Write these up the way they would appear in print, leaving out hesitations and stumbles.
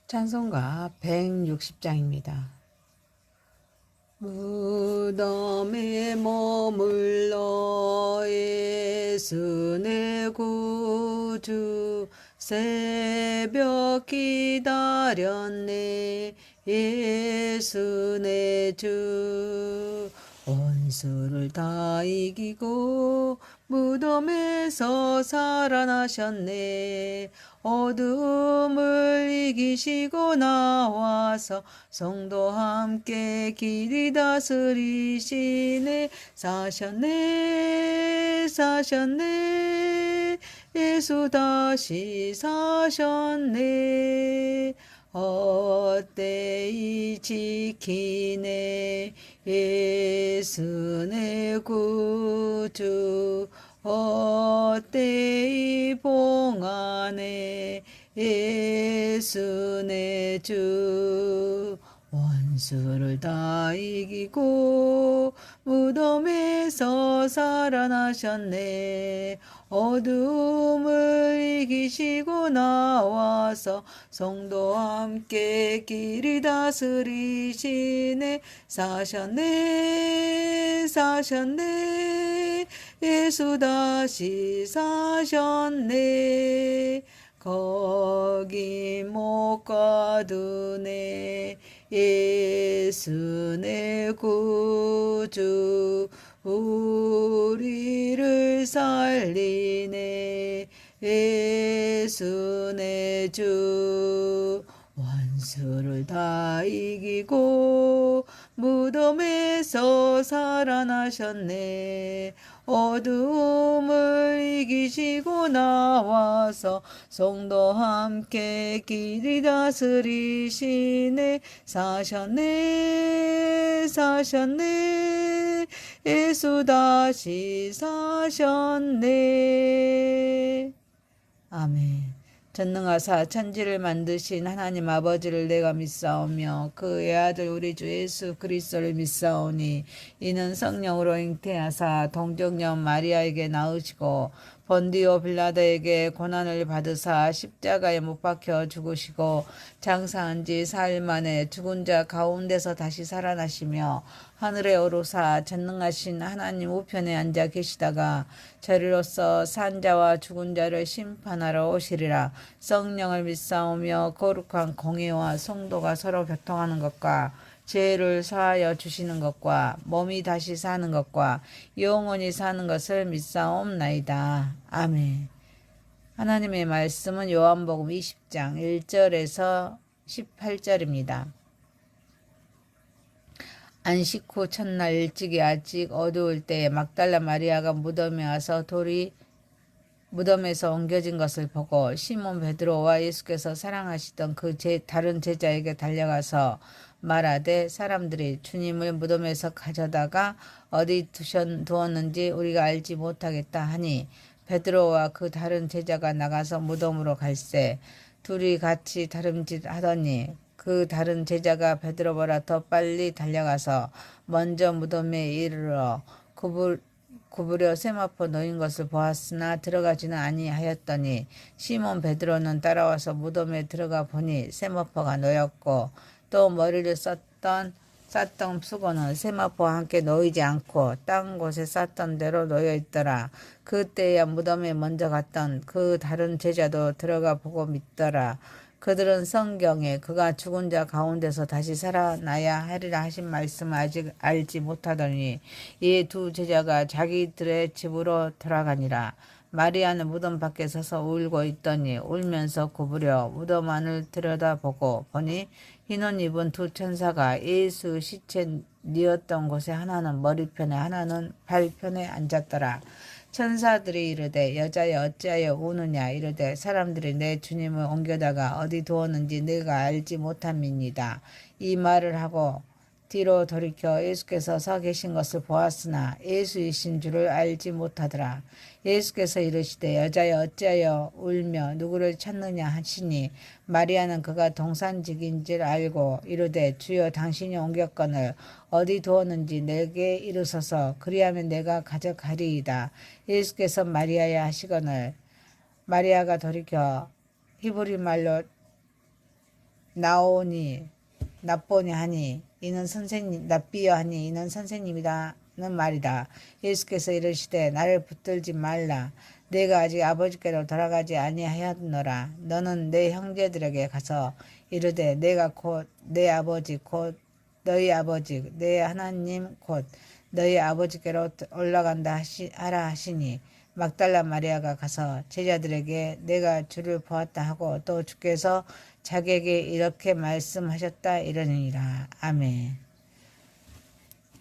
찬송가 160장입니다. 무덤에 머물러 예수 내 구주 새벽 기다렸네 예수 내 주 원수를 다 이기고 무덤에서 살아나셨네. 어둠을 이기시고 나와서 성도 함께 길이 다스리시네. 사셨네 예수 다시 사셨네. 헛되이 지키네 예수 내 구주 헛되이 봉하네 예수 내 주 원수를 다 이기고 무덤에서 살아나셨네. 어둠을 이기시고 나와서 성도와 함께 길이 다스리시네. 사셨네 예수 다시 사셨네. 거기 못 가두네 예수 내 구주 우리를 살리네 예수 내 주 원수를 다 이기고 무덤에서 살아나셨네. 어둠을 이기시고 나와서 성도 함께 길이 다스리시네. 사셨네 예수 다시 사셨네. 아멘. 전능하사 천지를 만드신 하나님 아버지를 내가 믿사오며 그의 아들 우리 주 예수 그리스도를 믿사오니 이는 성령으로 잉태하사 동정녀 마리아에게 낳으시고 본디오 빌라도에게 고난을 받으사 십자가에 못 박혀 죽으시고 장사한 지 사흘 만에 죽은 자 가운데서 다시 살아나시며 하늘에 오르사 전능하신 하나님 우편에 앉아 계시다가 저리로서 산 자와 죽은 자를 심판하러 오시리라. 성령을 믿사오며 거룩한 공의와 성도가 서로 교통하는 것과 죄를 사하여 주시는 것과 몸이 다시 사는 것과 영원히 사는 것을 믿사옵나이다. 아멘. 하나님의 말씀은 요한복음 20장 1절에서 18절입니다. 안식 후 첫날 일찍이 아직 어두울 때에 막달라 마리아가 무덤에 와서 돌이 무덤에서 옮겨진 것을 보고 시몬 베드로와 예수께서 사랑하시던 그 다른 제자에게 달려가서 말하되 사람들이 주님을 무덤에서 가져다가 어디 두었는지 우리가 알지 못하겠다 하니 베드로와 그 다른 제자가 나가서 무덤으로 갈새 둘이 같이 다름질 하더니 그 다른 제자가 베드로보다 더 빨리 달려가서 먼저 무덤에 이르러 구부려 세마포 놓인 것을 보았으나 들어가지는 아니하였더니 시몬 베드로는 따라와서 무덤에 들어가 보니 세마포가 놓였고 또 머리를 쌌던 수건은 세마포와 함께 놓이지 않고 딴 곳에 쌌던 대로 놓여 있더라. 그때야 무덤에 먼저 갔던 그 다른 제자도 들어가 보고 믿더라. 그들은 성경에 그가 죽은 자 가운데서 다시 살아나야 하리라 하신 말씀을 아직 알지 못하더니 이 두 제자가 자기들의 집으로 돌아가니라. 마리아는 무덤 밖에 서서 울고 있더니 울면서 구부려 무덤 안을 들여다보고 보니 흰옷 입은 두 천사가 예수 시체 뉘었던 곳에 하나는 머리편에 하나는 발편에 앉았더라. 천사들이 이르되 여자여 어찌하여 우느냐 이르되 사람들이 내 주님을 옮겨다가 어디 두었는지 내가 알지 못함이니이다. 이 말을 하고 뒤로 돌이켜 예수께서 서 계신 것을 보았으나 예수이신 줄을 알지 못하더라. 예수께서 이르시되 여자여 어찌하여 울며 누구를 찾느냐 하시니 마리아는 그가 동산직인 줄 알고 이르되 주여 당신이 옮겼거늘 어디 두었는지 내게 이르소서 그리하면 내가 가져가리이다. 예수께서 마리아야 하시거늘 마리아가 돌이켜 히브리 말로 나오니 납보니 하니 이는 선생님 납비여 하니 이는 선생님이라는 말이다. 예수께서 이르시되 나를 붙들지 말라. 내가 아직 아버지께로 돌아가지 아니하였노라. 너는 내 형제들에게 가서 이르되 내가 곧 내 아버지 곧 너희 아버지 내 하나님 곧 너희 아버지께로 올라간다 하라 하시니 막달라 마리아가 가서 제자들에게 내가 주를 보았다 하고 또 주께서 자기에게 이렇게 말씀하셨다 이러니라. 아멘.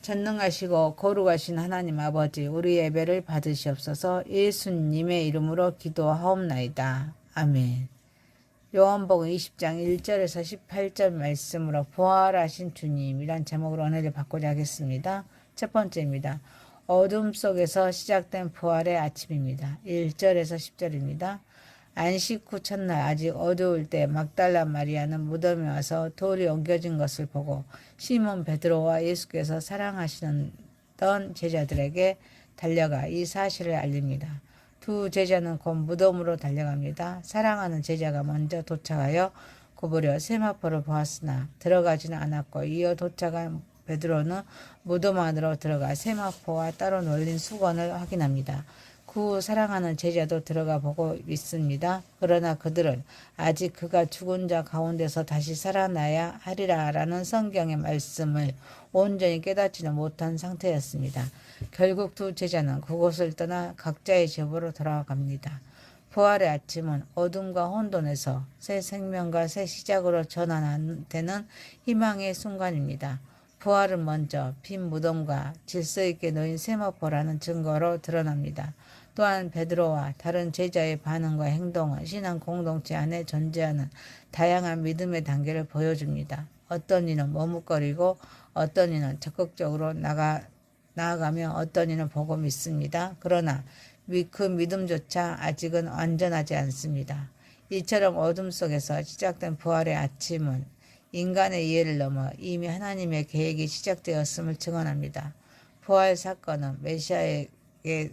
전능하시고 거룩하신 하나님 아버지, 우리 예배를 받으시옵소서. 예수님의 이름으로 기도하옵나이다. 아멘. 요한복음 20장 1절에서 18절 말씀으로 부활하신 주님이란 제목으로 은혜를 받고자 하겠습니다. 첫 번째입니다. 어둠 속에서 시작된 부활의 아침입니다. 1절에서 10절입니다. 안식 후 첫날 아직 어두울 때 막달라 마리아는 무덤에 와서 돌이 옮겨진 것을 보고 시몬 베드로와 예수께서 사랑하시던 제자들에게 달려가 이 사실을 알립니다. 두 제자는 곧 무덤으로 달려갑니다. 사랑하는 제자가 먼저 도착하여 굽으려 세마포를 보았으나 들어가지는 않았고 이어 도착한 베드로는 무덤 안으로 들어가 세마포와 따로 널린 수건을 확인합니다. 그 후 사랑하는 제자도 들어가 보고 있습니다. 그러나 그들은 아직 그가 죽은 자 가운데서 다시 살아나야 하리라 라는 성경의 말씀을 온전히 깨닫지는 못한 상태였습니다. 결국 두 제자는 그곳을 떠나 각자의 집으로 돌아갑니다. 부활의 아침은 어둠과 혼돈에서 새 생명과 새 시작으로 전환되는 희망의 순간입니다. 부활은 먼저 빈 무덤과 질서 있게 놓인 세마포라는 증거로 드러납니다. 또한 베드로와 다른 제자의 반응과 행동은 신앙 공동체 안에 존재하는 다양한 믿음의 단계를 보여줍니다. 어떤 이는 머뭇거리고 어떤 이는 적극적으로 나아가며 어떤 이는 보고 믿습니다. 그러나 그 믿음조차 아직은 완전하지 않습니다. 이처럼 어둠 속에서 시작된 부활의 아침은 인간의 이해를 넘어 이미 하나님의 계획이 시작되었음을 증언합니다. 부활 사건은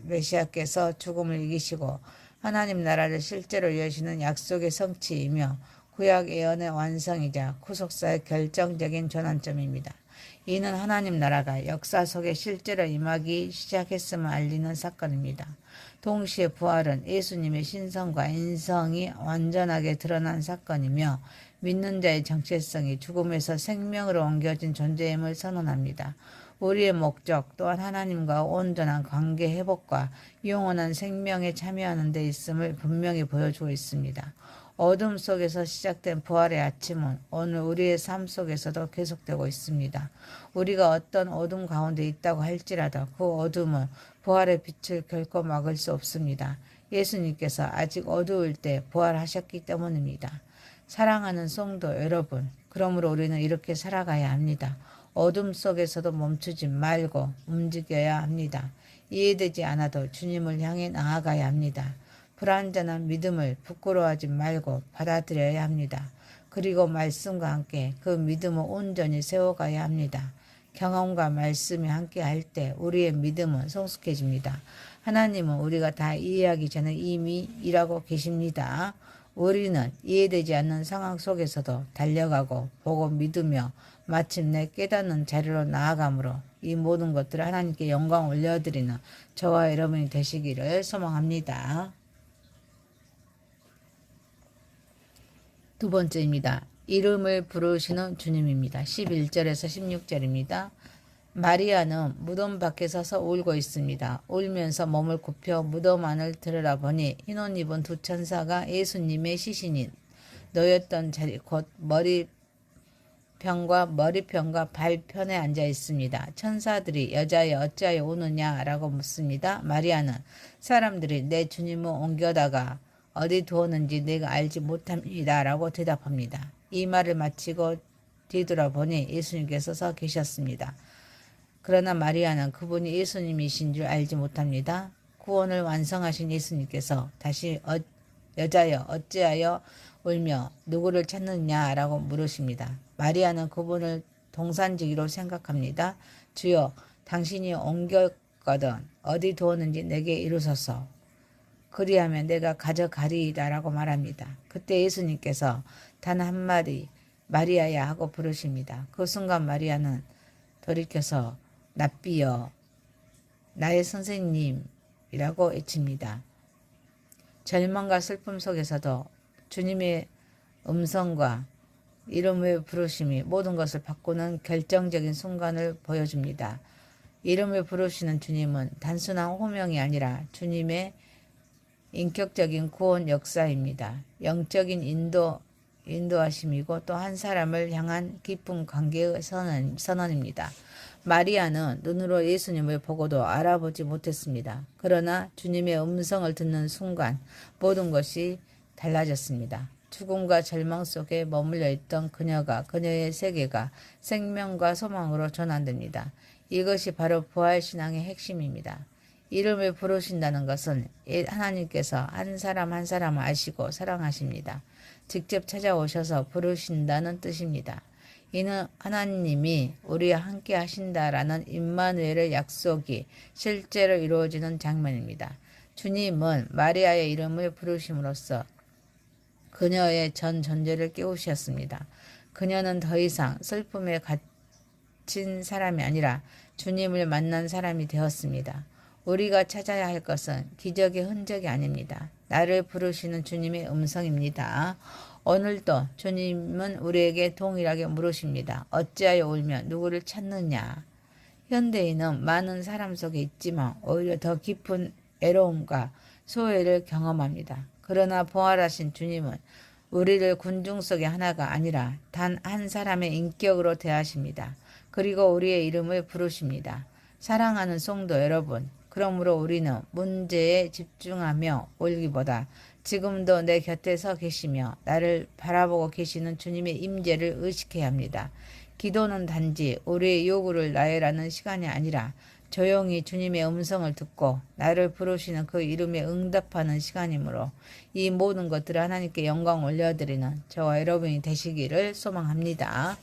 메시아께서 죽음을 이기시고 하나님 나라를 실제로 여시는 약속의 성취이며 구약 예언의 완성이자 구속사의 결정적인 전환점입니다. 이는 하나님 나라가 역사 속에 실제로 임하기 시작했음을 알리는 사건입니다. 동시에 부활은 예수님의 신성과 인성이 완전하게 드러난 사건이며 믿는 자의 정체성이 죽음에서 생명으로 옮겨진 존재임을 선언합니다. 우리의 목적 또한 하나님과 온전한 관계 회복과 영원한 생명에 참여하는 데 있음을 분명히 보여주고 있습니다. 어둠 속에서 시작된 부활의 아침은 오늘 우리의 삶 속에서도 계속되고 있습니다. 우리가 어떤 어둠 가운데 있다고 할지라도 그 어둠은 부활의 빛을 결코 막을 수 없습니다. 예수님께서 아직 어두울 때 부활하셨기 때문입니다. 사랑하는 성도 여러분, 그러므로 우리는 이렇게 살아가야 합니다. 어둠 속에서도 멈추지 말고 움직여야 합니다. 이해되지 않아도 주님을 향해 나아가야 합니다. 불완전한 믿음을 부끄러워하지 말고 받아들여야 합니다. 그리고 말씀과 함께 그 믿음을 온전히 세워가야 합니다. 경험과 말씀이 함께 할 때 우리의 믿음은 성숙해집니다. 하나님은 우리가 다 이해하기 전에 이미 일하고 계십니다. 우리는 이해되지 않는 상황 속에서도 달려가고 보고 믿으며 마침내 깨닫는 자리로 나아가므로 이 모든 것들을 하나님께 영광 올려드리는 저와 여러분이 되시기를 소망합니다. 두 번째입니다. 이름을 부르시는 주님입니다. 11절에서 16절입니다. 마리아는 무덤 밖에 서서 울고 있습니다. 울면서 몸을 굽혀 무덤 안을 들여다보니 흰옷 입은 두 천사가 예수님의 시신이 놓였던 자리 곧 머리편과 발편에 앉아 있습니다. 천사들이 여자여 어찌하여 우느냐라고 묻습니다. 마리아는 사람들이 내 주님을 옮겨다가 어디 두었는지 내가 알지 못합니다 라고 대답합니다. 이 말을 마치고 뒤돌아보니 예수님께서 서 계셨습니다. 그러나 마리아는 그분이 예수님이신 줄 알지 못합니다. 구원을 완성하신 예수님께서 다시 여자여 어찌하여 울며 누구를 찾느냐라고 물으십니다. 마리아는 그분을 동산지기로 생각합니다. 주여 당신이 옮겼거든 어디 두었는지 내게 이루소서. 그리하면 내가 가져가리이다라고 말합니다. 그때 예수님께서 단 한마디 마리아야 하고 부르십니다. 그 순간 마리아는 돌이켜서 랍비여, 나의 선생님이라고 외칩니다. 절망과 슬픔 속에서도 주님의 음성과 이름의 부르심이 모든 것을 바꾸는 결정적인 순간을 보여줍니다. 이름을 부르시는 주님은 단순한 호명이 아니라 주님의 인격적인 구원 역사입니다. 영적인 인도하심이고 또 한 사람을 향한 깊은 관계의 선언입니다. 마리아는 눈으로 예수님을 보고도 알아보지 못했습니다. 그러나 주님의 음성을 듣는 순간 모든 것이 달라졌습니다. 죽음과 절망 속에 머물러 있던 그녀의 세계가 생명과 소망으로 전환됩니다. 이것이 바로 부활신앙의 핵심입니다. 이름을 부르신다는 것은 하나님께서 한 사람 한 사람을 아시고 사랑하십니다. 직접 찾아오셔서 부르신다는 뜻입니다. 이는 하나님이 우리와 함께 하신다라는 임마누엘의 약속이 실제로 이루어지는 장면입니다. 주님은 마리아의 이름을 부르심으로써 그녀의 전 존재를 깨우셨습니다. 그녀는 더 이상 슬픔에 갇힌 사람이 아니라 주님을 만난 사람이 되었습니다. 우리가 찾아야 할 것은 기적의 흔적이 아닙니다. 나를 부르시는 주님의 음성입니다. 오늘도 주님은 우리에게 동일하게 물으십니다. 어찌하여 울며 누구를 찾느냐? 현대인은 많은 사람 속에 있지만 오히려 더 깊은 애로움과 소외를 경험합니다. 그러나 부활하신 주님은 우리를 군중 속의 하나가 아니라 단 한 사람의 인격으로 대하십니다. 그리고 우리의 이름을 부르십니다. 사랑하는 성도 여러분, 그러므로 우리는 문제에 집중하며 울기보다 지금도 내 곁에 서 계시며 나를 바라보고 계시는 주님의 임재를 의식해야 합니다. 기도는 단지 우리의 요구를 나열하는 시간이 아니라 조용히 주님의 음성을 듣고 나를 부르시는 그 이름에 응답하는 시간이므로 이 모든 것들을 하나님께 영광 올려드리는 저와 여러분이 되시기를 소망합니다.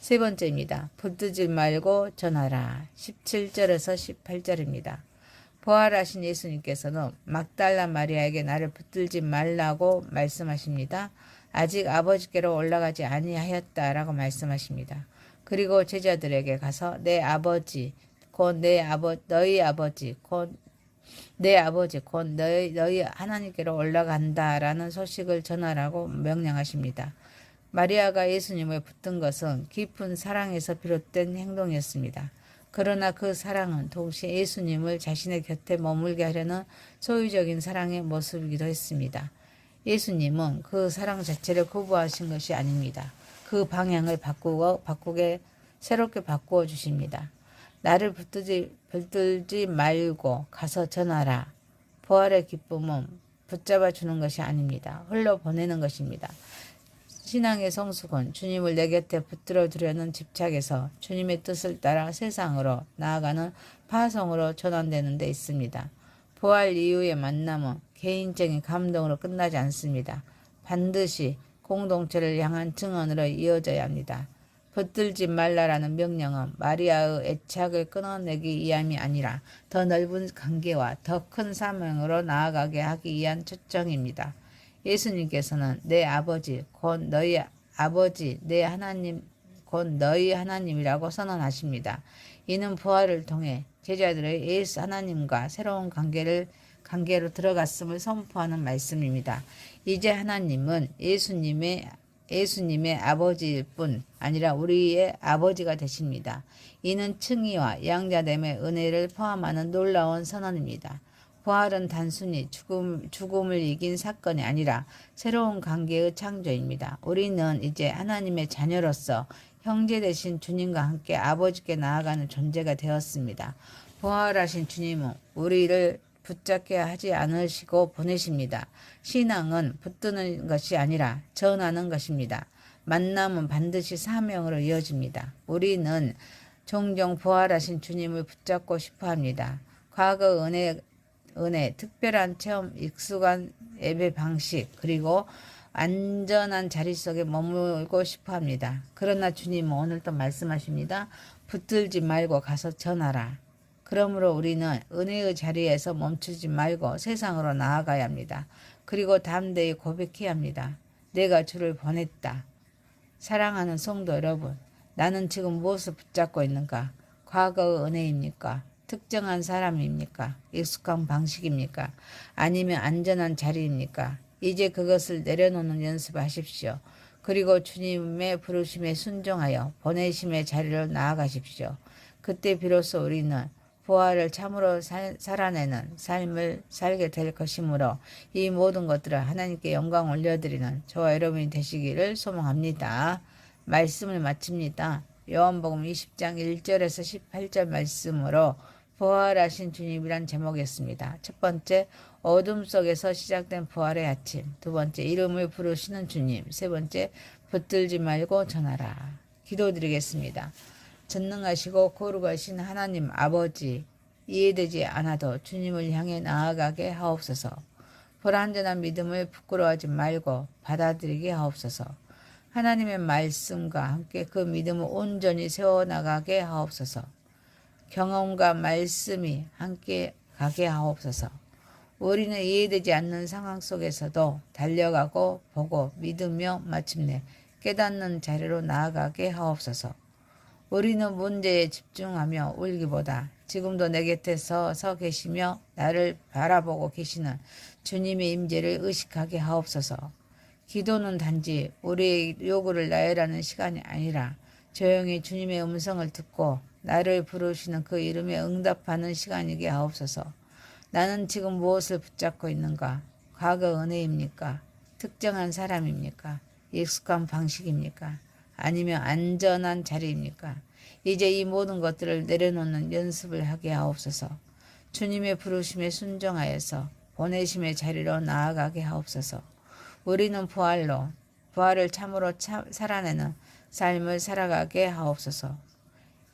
세 번째입니다. 붙들지 말고 전하라. 17절에서 18절입니다. 부활하신 예수님께서는 막달라 마리아에게 나를 붙들지 말라고 말씀하십니다. 아직 아버지께로 올라가지 아니하였다라고 말씀하십니다. 그리고 제자들에게 가서 내 아버지 곧 너희 아버지 곧 내 아버지 곧 너희 하나님께로 올라간다라는 소식을 전하라고 명령하십니다. 마리아가 예수님을 붙든 것은 깊은 사랑에서 비롯된 행동이었습니다. 그러나 그 사랑은 동시에 예수님을 자신의 곁에 머물게 하려는 소유적인 사랑의 모습이기도 했습니다. 예수님은 그 사랑 자체를 거부하신 것이 아닙니다. 그 방향을 새롭게 바꾸어 주십니다. 나를 붙들지 말고 가서 전하라. 부활의 기쁨은 붙잡아 주는 것이 아닙니다. 흘러보내는 것입니다. 신앙의 성숙은 주님을 내 곁에 붙들어 두려는 집착에서 주님의 뜻을 따라 세상으로 나아가는 파송으로 전환되는 데 있습니다. 부활 이후의 만남은 개인적인 감동으로 끝나지 않습니다. 반드시 공동체를 향한 증언으로 이어져야 합니다. 붙들지 말라라는 명령은 마리아의 애착을 끊어내기 위함이 아니라 더 넓은 관계와 더 큰 사명으로 나아가게 하기 위한 초청입니다. 예수님께서는 내 아버지 곧 너희 아버지 내 하나님 곧 너희 하나님이라고 선언하십니다. 이는 부활을 통해 제자들의 예수 하나님과 새로운 관계로 들어갔음을 선포하는 말씀입니다. 이제 하나님은 예수님의 아버지일 뿐 아니라 우리의 아버지가 되십니다. 이는 칭의와 양자됨의 은혜를 포함하는 놀라운 선언입니다. 부활은 단순히 죽음을 이긴 사건이 아니라 새로운 관계의 창조입니다. 우리는 이제 하나님의 자녀로서 형제 되신 주님과 함께 아버지께 나아가는 존재가 되었습니다. 부활하신 주님은 우리를 붙잡게 하지 않으시고 보내십니다. 신앙은 붙드는 것이 아니라 전하는 것입니다. 만남은 반드시 사명으로 이어집니다. 우리는 종종 부활하신 주님을 붙잡고 싶어합니다. 과거 은혜, 특별한 체험, 익숙한 예배 방식, 그리고 안전한 자리 속에 머물고 싶어합니다. 그러나 주님은 오늘 또 말씀하십니다. 붙들지 말고 가서 전하라. 그러므로 우리는 은혜의 자리에서 멈추지 말고 세상으로 나아가야 합니다. 그리고 담대히 고백해야 합니다. 내가 주를 보냈다. 사랑하는 성도 여러분, 나는 지금 무엇을 붙잡고 있는가? 과거의 은혜입니까? 특정한 사람입니까? 익숙한 방식입니까? 아니면 안전한 자리입니까? 이제 그것을 내려놓는 연습하십시오. 그리고 주님의 부르심에 순종하여 보내심의 자리로 나아가십시오. 그때 비로소 우리는 부활을 참으로 살아내는 삶을 살게 될 것이므로 이 모든 것들을 하나님께 영광 올려드리는 저와 여러분이 되시기를 소망합니다. 말씀을 마칩니다. 요한복음 20장 1절에서 18절 말씀으로 부활하신 주님이란 제목이었습니다. 첫 번째, 어둠 속에서 시작된 부활의 아침. 두 번째, 이름을 부르시는 주님. 세 번째, 붙들지 말고 전하라. 기도드리겠습니다. 전능하시고 거룩하신 하나님 아버지, 이해되지 않아도 주님을 향해 나아가게 하옵소서. 불완전한 믿음을 부끄러워하지 말고 받아들이게 하옵소서. 하나님의 말씀과 함께 그 믿음을 온전히 세워나가게 하옵소서. 경험과 말씀이 함께 가게 하옵소서. 우리는 이해되지 않는 상황 속에서도 달려가고 보고 믿으며 마침내 깨닫는 자리로 나아가게 하옵소서. 우리는 문제에 집중하며 울기보다 지금도 내 곁에 서 계시며 나를 바라보고 계시는 주님의 임재를 의식하게 하옵소서. 기도는 단지 우리의 요구를 나열하는 시간이 아니라 조용히 주님의 음성을 듣고 나를 부르시는 그 이름에 응답하는 시간이게 하옵소서. 나는 지금 무엇을 붙잡고 있는가? 과거 은혜입니까? 특정한 사람입니까? 익숙한 방식입니까? 아니면 안전한 자리입니까? 이제 이 모든 것들을 내려놓는 연습을 하게 하옵소서. 주님의 부르심에 순종하여서 보내심의 자리로 나아가게 하옵소서. 우리는 부활을 참으로 살아내는 삶을 살아가게 하옵소서.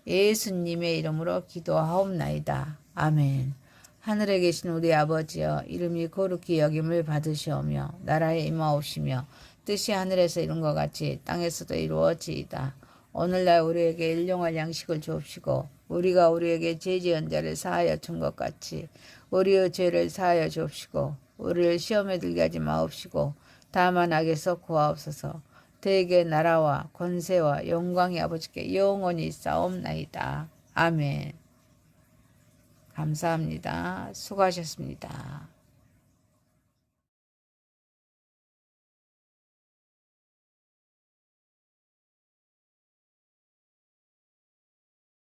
예수님의 이름으로 기도하옵나이다. 아멘. 하늘에 계신 우리 아버지여, 이름이 거룩히 여김을 받으시오며 나라에 임하옵시며 뜻이 하늘에서 이룬 것 같이 땅에서도 이루어지이다. 오늘날 우리에게 일용할 양식을 주옵시고 우리가 우리에게 죄 지은 자를 사하여 준 것 같이 우리의 죄를 사하여 주옵시고 우리를 시험에 들게 하지 마옵시고 다만 악에서 구하옵소서. 대개 나라와 권세와 영광이 아버지께 영원히 싸움나이다. 아멘. 감사합니다. 수고하셨습니다.